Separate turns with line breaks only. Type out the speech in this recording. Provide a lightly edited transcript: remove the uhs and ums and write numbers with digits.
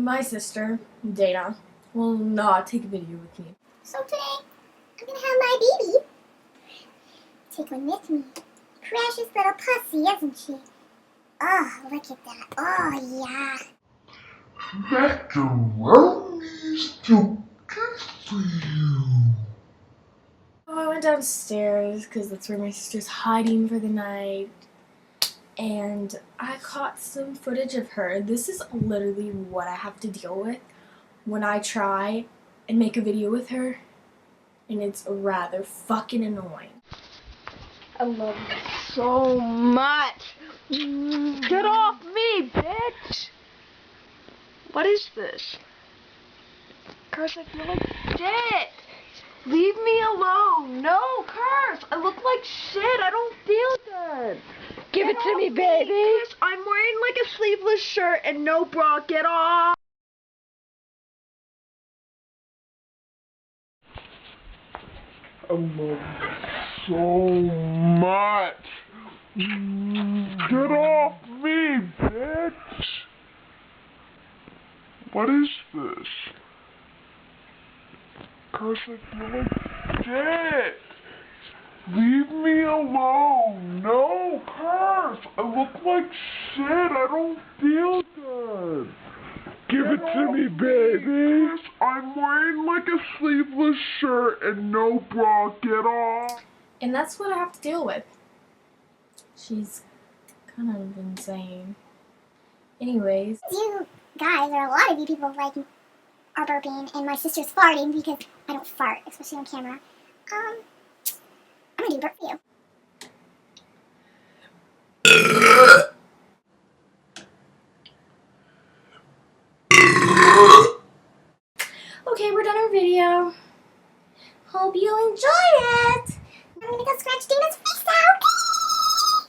My sister, Dana, will not take a video with me.
So today, I'm gonna have my baby take one with me. Precious little pussy, isn't she? Oh, look at that. Oh, yeah.
Macaroni's too good for you.
Oh, I went downstairs because that's where my sister's hiding for the night. And I caught some footage of her. This is literally what I have to deal with when I try and make a video with her. And it's rather fucking annoying.
I love you so much. Get off me, bitch. What is this? Curse, I feel like shit. Leave me alone. No, Curse. I look like shit. I don't feel good. Give it to me, baby. Curse, I'm wearing like a sleeveless shirt and no bra. Get off.
I love you so much. Get off me, bitch. What is this? Curse, I feel like shit. Leave me alone. No, Curse. I look like shit. I don't feel good. Give it to me, baby. Curse, I'm wearing like a sleeveless shirt and no bra. Get off.
And that's what I have to deal with. She's kind of insane. Anyways.
You guys, or a lot of you people, like, are burping, and my sister's farting because I don't fart, especially on camera. I'm gonna do burp for you.
Okay, we're done our video. Hope you enjoyed it.
I'm gonna go scratch Dana's face out.